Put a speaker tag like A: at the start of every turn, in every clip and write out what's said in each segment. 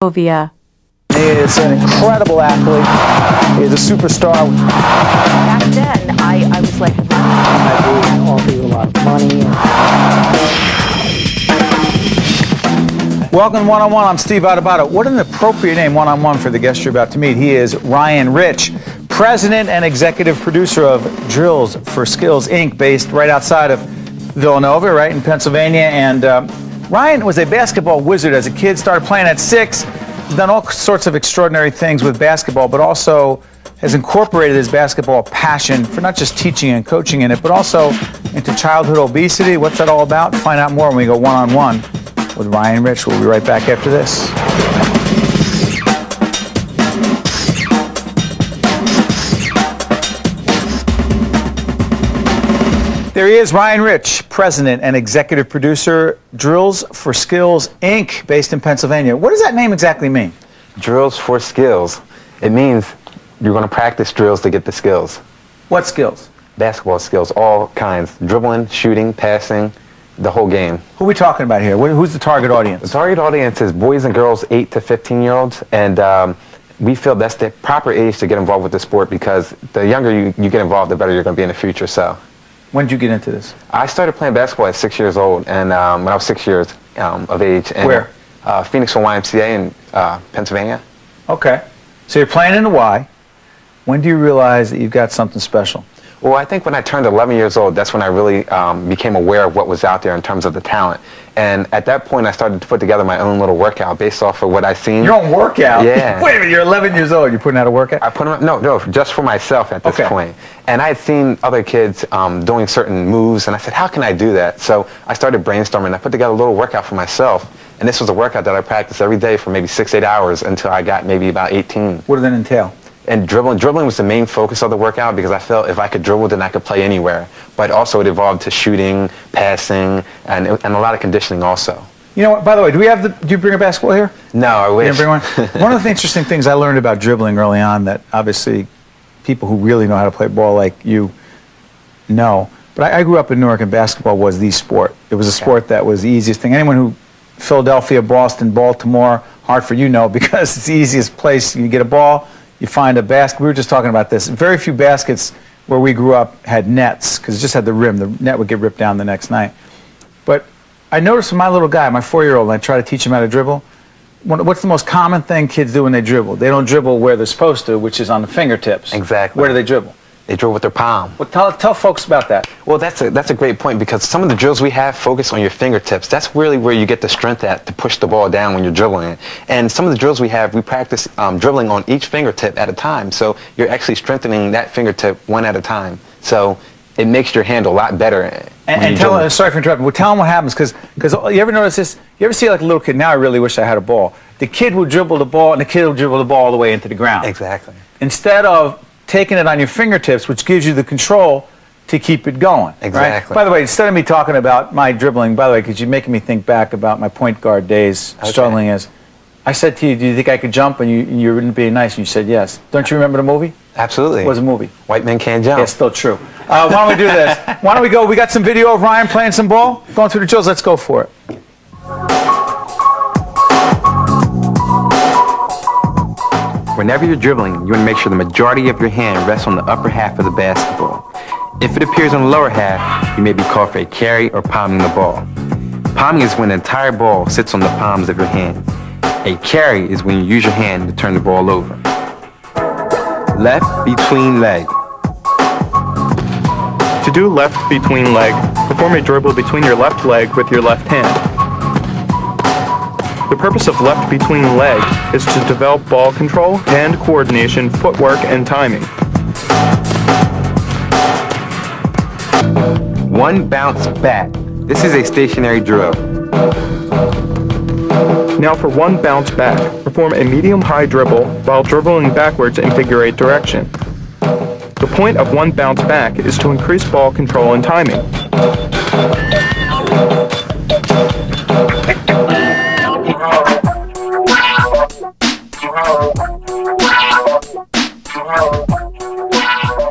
A: Ovia.
B: He is an incredible athlete. He is a superstar.
C: Back then, I was like,
D: I do offer you a lot of money.
B: Welcome to One-on-One. I'm Steve Adubato. What an appropriate name, One-on-One, for the guest you're about to meet. He is Ryan Rich, president and executive producer of Drillz for Skillz, Inc., based right outside of Villanova, right in Pennsylvania. And Ryan was a basketball wizard as a kid, started playing at 6. He's done all sorts of extraordinary things with basketball, but also has incorporated his basketball passion for not just teaching and coaching in it, but also into childhood obesity. What's that all about? Find out more when we go one-on-one with Ryan Rich. We'll be right back after this. There he is, Ryan Rich, president and executive producer, Drillz for Skillz, Inc., based in Pennsylvania. What does that name exactly mean?
E: Drillz for Skillz. It means you're going to practice drills to get the skills.
B: What skills?
E: Basketball skills, all kinds. Dribbling, shooting, passing, the whole game.
B: Who are we talking about here? Who's the target audience?
E: The target audience is boys and girls 8 to 15-year-olds, and we feel that's the proper age to get involved with the sport because the younger you get involved, the better you're going to be in the future. So.
B: When did you get into this?
E: I started playing basketball at 6 years old, and when I was 6 years of age. And,
B: where?
E: Phoenixville YMCA in Pennsylvania.
B: Okay. So you're playing in the Y. When do you realize that you've got something special?
E: Well, I think when I turned 11 years old, that's when I really became aware of what was out there in terms of the talent. And at that point, I started to put together my own little workout based off of what I seen.
B: Your own workout?
E: Yeah.
B: Wait a minute, you're 11 years old. You're putting out a workout?
E: I put them, no, just for myself at this point. And I had seen other kids doing certain moves, and I said, how can I do that? So I started brainstorming. I put together a little workout for myself. And this was a workout that I practiced every day for maybe 6, 8 hours until I got maybe about 18.
B: What did that entail?
E: And dribbling was the main focus of the workout because I felt if I could dribble, then I could play anywhere. But also it evolved to shooting, passing, and a lot of conditioning also.
B: You know what, by the way, do you bring a basketball here?
E: No, I wish.
B: You didn't bring one? One of the interesting things I learned about dribbling early on that obviously people who really know how to play ball like you know, but I grew up in Newark and basketball was the sport. It was a sport that was the easiest thing. Anyone who, Philadelphia, Boston, Baltimore, Hartford, you know, because it's the easiest place. You get a ball, you find a basket. We were just talking about this. Very few baskets where we grew up had nets because it just had the rim. The net would get ripped down the next night. But I noticed with my little guy, my 4-year-old, and I try to teach him how to dribble. What's the most common thing kids do when they dribble? They don't dribble where they're supposed to, which is on the fingertips.
E: Exactly.
B: Where do they dribble?
E: They dribble with their palm.
B: Well, tell folks about that.
E: Well, that's a great point because some of the drills we have focus on your fingertips. That's really where you get the strength at to push the ball down when you're dribbling it. And some of the drills we have, we practice dribbling on each fingertip at a time. So you're actually strengthening that fingertip one at a time. So it makes your hand a lot better.
B: And tell them, sorry for interrupting, well, tell them what happens because you ever notice this? You ever see like a little kid, now I really wish I had a ball. The kid will dribble the ball and the kid will dribble the ball all the way into the ground.
E: Exactly.
B: Instead of taking it on your fingertips, which gives you the control to keep it going.
E: Exactly.
B: Right? By the way, instead of me talking about my dribbling, by the way, because you're making me think back about my point guard days, struggling as, I said to you, do you think I could jump? And you wouldn't be nice, and you said yes. Don't you remember the movie?
E: Absolutely.
B: What was the movie?
E: White Men Can't Jump.
B: Yeah, it's still true. Why don't we do this? Why don't we go? We got some video of Ryan playing some ball, going through the drills. Let's go for it.
E: Whenever you're dribbling, you want to make sure the majority of your hand rests on the upper half of the basketball. If it appears on the lower half, you may be called for a carry or palming the ball. Palming is when the entire ball sits on the palms of your hand. A carry is when you use your hand to turn the ball over. Left between leg.
F: To do left between leg, perform a dribble between your left leg with your left hand. The purpose of left between leg is to develop ball control, hand coordination, footwork, and timing.
E: One bounce back. This is a stationary drill.
F: Now for one bounce back, perform a medium-high dribble while dribbling backwards in figure 8 direction. The point of one bounce back is to increase ball control and timing.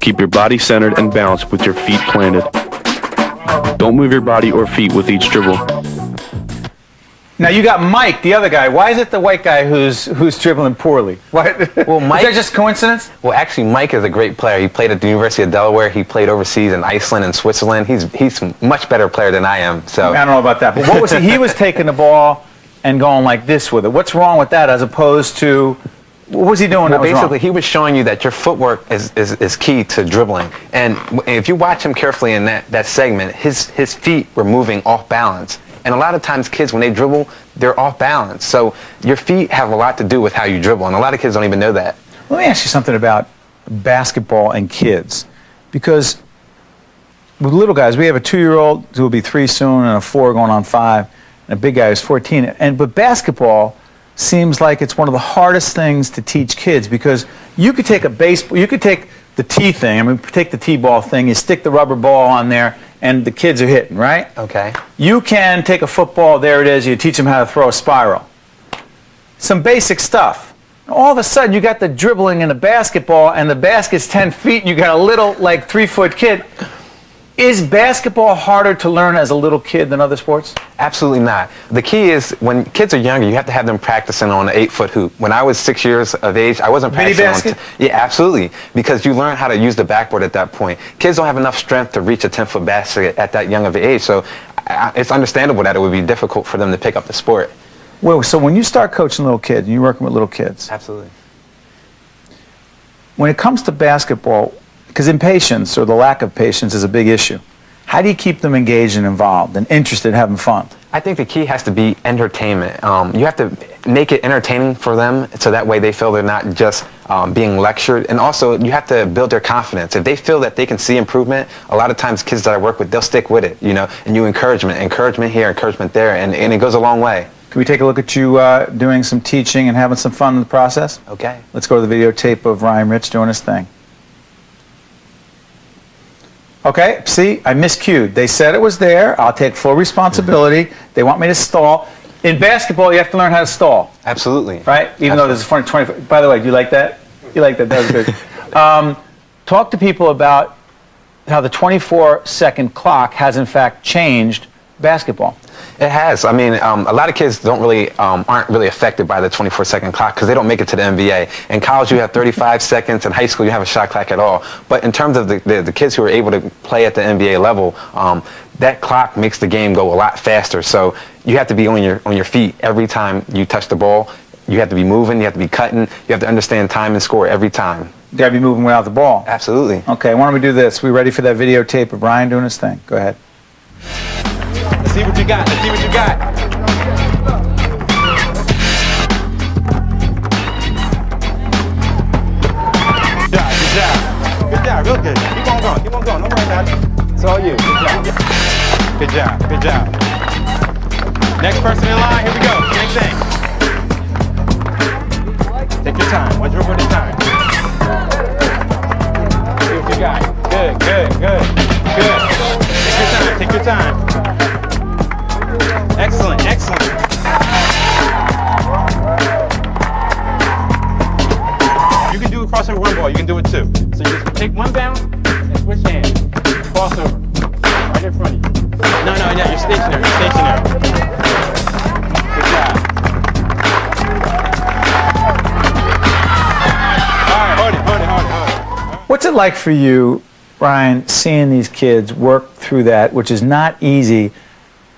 F: Keep your body centered and balanced with your feet planted. Don't move your body or feet with each dribble.
B: Now you got Mike, the other guy. Why is it the white guy who's dribbling poorly? Why?
E: Well, Mike,
B: is that just coincidence?
E: Well, actually, Mike is a great player. He played at the University of Delaware. He played overseas in Iceland and Switzerland. He's a much better player than I am. So
B: I don't know about that. But what was he? He was taking the ball and going like this with it. What's wrong with that as opposed to what was he doing?
E: Well,
B: that was
E: basically,
B: wrong?
E: he was showing you that your footwork is key to dribbling. And if you watch him carefully in that segment, his feet were moving off balance. And a lot of times kids, when they dribble, they're off balance. So your feet have a lot to do with how you dribble. And a lot of kids don't even know that.
B: Let me ask you something about basketball and kids. Because with little guys, we have a 2-year-old who will be 3 soon and a 4 going on 5, and a big guy who's 14. But basketball seems like it's one of the hardest things to teach kids because you could take a baseball, you could take the tee thing, take the tee-ball thing, you stick the rubber ball on there, and the kids are hitting, right?
E: Okay.
B: You can take a football, there it is, you teach them how to throw a spiral. Some basic stuff. All of a sudden, you got the dribbling in the basketball, and the basket's 10 feet, and you got a little, 3-foot kid. Is basketball harder to learn as a little kid than other sports?
E: Absolutely not. The key is when kids are younger, you have to have them practicing on an 8-foot hoop. When I was 6 years of age, I wasn't
B: Mini
E: practicing
B: basket?
E: yeah, absolutely. Because you learn how to use the backboard at that point. Kids don't have enough strength to reach a 10-foot basket at that young of an age. So it's understandable that it would be difficult for them to pick up the sport.
B: Well, so when you start coaching little kids, and you're working with little kids,
E: Absolutely.
B: when it comes to basketball, because impatience or the lack of patience is a big issue. How do you keep them engaged and involved and interested in having fun?
E: I think the key has to be entertainment. You have to make it entertaining for them so that way they feel they're not just being lectured. And also, you have to build their confidence. If they feel that they can see improvement, a lot of times kids that I work with, they'll stick with it, and you encouragement here, encouragement there, and it goes a long way.
B: Can we take a look at you doing some teaching and having some fun in the process?
E: Okay.
B: Let's go to the videotape of Ryan Rich doing his thing. Okay, see, I miscued. They said it was there. I'll take full responsibility. They want me to stall. In basketball, you have to learn how to stall.
E: Absolutely.
B: Right? Even though there's a funny 20. By the way, do you like that? You like that? That was good. Talk to people about how the 24-second clock has, in fact, changed basketball.
E: It has. I mean, a lot of kids don't really aren't really affected by the 24-second clock because they don't make it to the NBA. In college, you have 35 seconds. In high school, you have a shot clock at all. But in terms of the kids who are able to play at the NBA level, that clock makes the game go a lot faster. So you have to be on your feet every time you touch the ball. You have to be moving. You have to be cutting. You have to understand time and score every time.
B: You got to be moving without the ball.
E: Absolutely.
B: Okay, why don't we do this? We ready for that videotape of Ryan doing his thing? Go ahead.
E: Let's see what you got. Let's see what you got. Good job. Good job. Real good. Keep on going. Keep on going. Don't worry about it. It's all you. Good job. Good job. Good job. Next person in line. Here we go. Same thing. Take your time. One dribble at a time. See what you got. Good. Good. Good. Good. Take your time. Take your time. Excellent, excellent. You can do a crossover one ball, you can do it too. So you just take one bounce and switch hands. Crossover. Right in front of you. No, you're stationary, you're stationary. Good job. Alright, hold it.
B: What's it like for you, Ryan, seeing these kids work through that, which is not easy,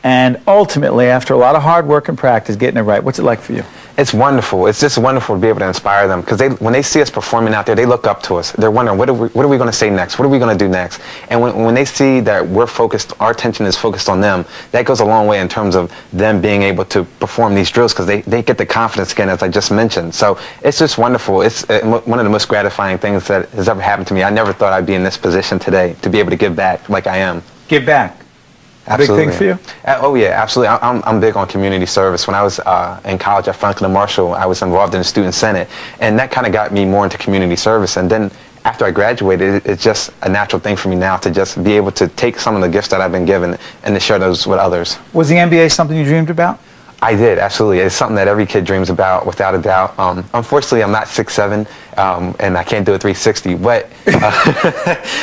B: and ultimately, after a lot of hard work and practice, getting it right? What's it like for you?
E: It's wonderful. It's just wonderful to be able to inspire them because when they see us performing out there, they look up to us. They're wondering, what are we going to say next? What are we going to do next? And when they see that we're focused, our attention is focused on them, that goes a long way in terms of them being able to perform these drills because they get the confidence again, as I just mentioned. So it's just wonderful. It's one of the most gratifying things that has ever happened to me. I never thought I'd be in this position today to be able to give back like I am.
B: Give back.
E: Absolutely.
B: Big thing for you?
E: Oh yeah, absolutely. I'm big on community service. When I was in college at Franklin and Marshall, I was involved in the student senate, and that kind of got me more into community service. And then after I graduated, it's just a natural thing for me now to just be able to take some of the gifts that I've been given and to share those with others.
B: Was the NBA something you dreamed about?
E: I did, absolutely. It's something that every kid dreams about, without a doubt. Unfortunately, I'm not 6'7", and I can't do a 360, but...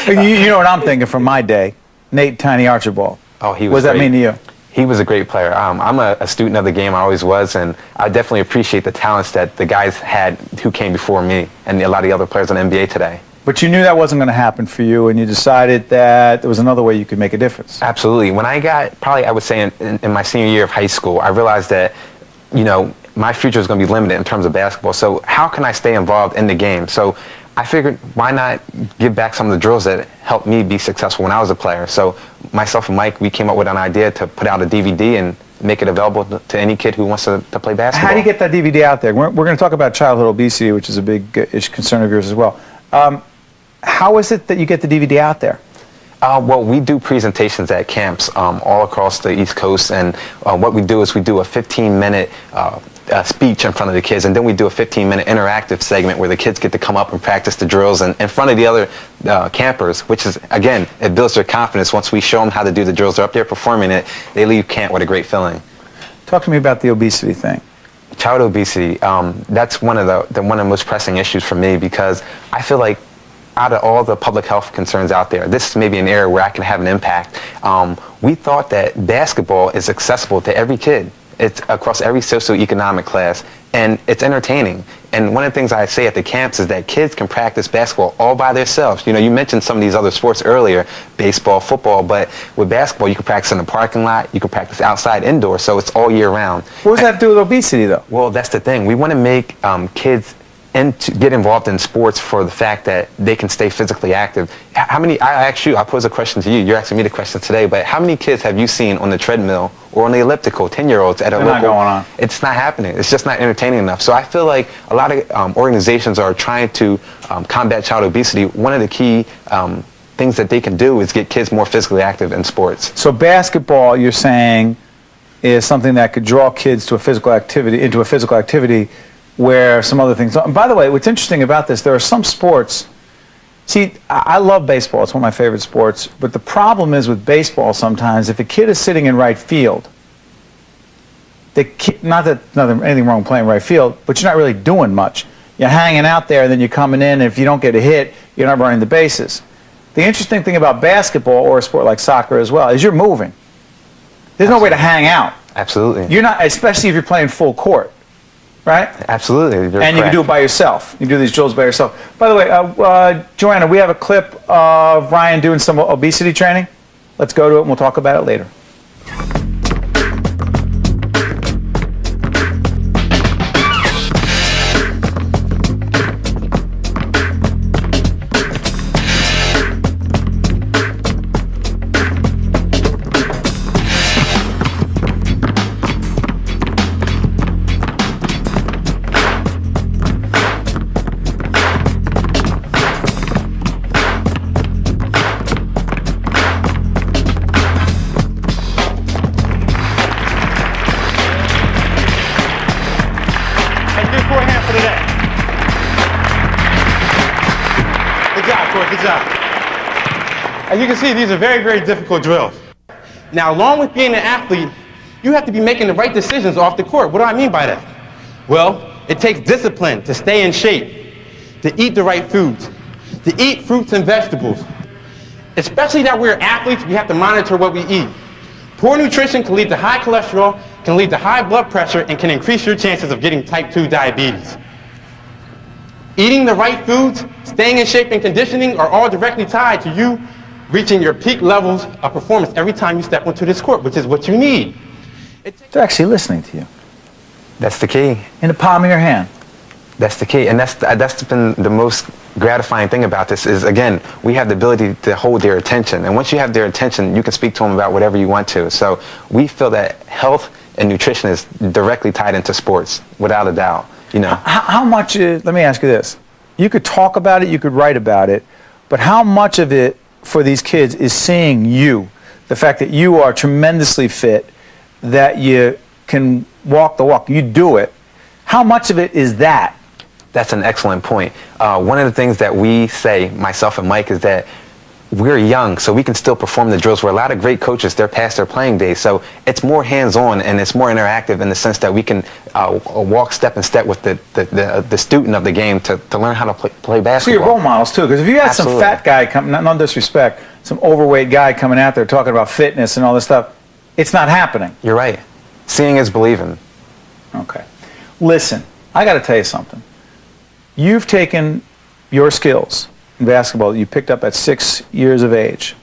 B: You know what I'm thinking from my day? Nate Tiny Archibald.
E: Oh, he was
B: What does that
E: great.
B: mean to you?
E: He was a great player. I'm a student of the game. I always was, and I definitely appreciate the talents that the guys had who came before me and a lot of the other players in the NBA today.
B: But you knew that wasn't going to happen for you, and you decided that there was another way you could make a difference.
E: Absolutely. When I got, probably I would say in my senior year of high school, I realized that, you know, my future is going to be limited in terms of basketball. So how can I stay involved in the game? So I figured, why not give back some of the drills that helped me be successful when I was a player? So myself and Mike, we came up with an idea to put out a DVD and make it available to any kid who wants to play basketball.
B: How do you get that DVD out there? We're going to talk about childhood obesity, which is a big concern of yours as well. How is it that you get the DVD out there?
E: Well, we do presentations at camps all across the East Coast, and what we do is we do a 15-minute speech in front of the kids, and then we do a 15-minute interactive segment where the kids get to come up and practice the drills in front of the other campers, which is, again, it builds their confidence. Once we show them how to do the drills, they're up there performing it, they leave camp with a great feeling.
B: Talk to me about the obesity thing.
E: Child obesity, that's one of the most pressing issues for me, because I feel like out of all the public health concerns out there, this is maybe an area where I can have an impact. We thought that basketball is accessible to every kid. It's across every socioeconomic class, and it's entertaining. And one of the things I say at the camps is that kids can practice basketball all by themselves. You know, you mentioned some of these other sports earlier, baseball, football, but with basketball, you can practice in the parking lot, you can practice outside, indoors, so it's all year round.
B: What does that have to do with obesity, though?
E: Well, that's the thing. We want to make kids and to get involved in sports for the fact that they can stay physically active. How many, I asked you, I pose a question to you, you're asking me the question today, but how many kids have you seen on the treadmill or on the elliptical, 10-year-olds at a local?
B: Not going on.
E: It's not happening. It's just not entertaining enough. So I feel like a lot of organizations are trying to combat child obesity. One of the key things that they can do is get kids more physically active in sports.
B: So basketball, you're saying, is something that could draw kids to a physical activity, where some other things. And by the way, what's interesting about this, there are some sports. See, I love baseball. It's one of my favorite sports. But the problem is with baseball sometimes, if a kid is sitting in right field, not that anything wrong with playing right field, but you're not really doing much. You're hanging out there, and then you're coming in, and if you don't get a hit, you're not running the bases. The interesting thing about basketball, or a sport like soccer as well, is you're moving. There's no way to hang out.
E: Absolutely.
B: You're not, especially if you're playing full court. Right?
E: Absolutely.
B: And you can do it by yourself. You do these drills by yourself. By the way, Joanna, we have a clip of Ryan doing some obesity training. Let's go to it and we'll talk about it later.
A: As you can see, these are very, very difficult drills. Now, along with being an athlete, you have to be making the right decisions off the court. What do I mean by that? Well, it takes discipline to stay in shape, to eat the right foods, to eat fruits and vegetables. Especially that we're athletes, we have to monitor what we eat. Poor nutrition can lead to high cholesterol, can lead to high blood pressure, and can increase your chances of getting type 2 diabetes. Eating the right foods, staying in shape, and conditioning are all directly tied to you reaching your peak levels of performance every time you step onto this court, which is what you need.
B: They're actually listening to you.
E: That's the key.
B: In the palm of your hand.
E: That's the key, and that's been the most gratifying thing about this is, again, we have the ability to hold their attention, and once you have their attention, you can speak to them about whatever you want to. So we feel that health and nutrition is directly tied into sports, without a doubt. You know,
B: how much let me ask you this. You could talk about it, you could write about it, but how much of it for these kids is seeing you, the fact that you are tremendously fit, that you can walk the walk, you do it. How much of it is that?
E: That's an excellent point. One of the things that we say, myself and Mike, is that we're young, so we can still perform the drills. Where a lot of great coaches, they're past their playing days, so it's more hands-on and it's more interactive in the sense that we can walk step in step with the student of the game to learn how to play basketball.
B: So you're role models too, because if you had
E: Absolutely.
B: some fat guy coming, no disrespect, some overweight guy coming out there talking about fitness and all this stuff, it's not happening.
E: You're right. Seeing is believing.
B: Okay. Listen, I got to tell you something. You've taken your skills in basketball that you picked up at 6 years of age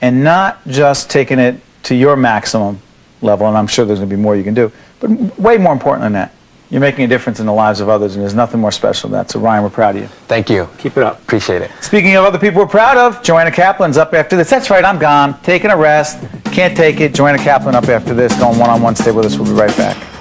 B: and not just taken it to your maximum level, and I'm sure there's going to be more you can do, but way more important than that. You're making a difference in the lives of others, and there's nothing more special than that. So, Ryan, we're proud of you.
E: Thank you.
B: Keep it up.
E: Appreciate it.
B: Speaking of other people we're proud of, Joanna Kaplan's up after this. That's right, I'm gone. Taking a rest. Can't take it. Joanna Kaplan up after this. Going one-on-one. Stay with us. We'll be right back.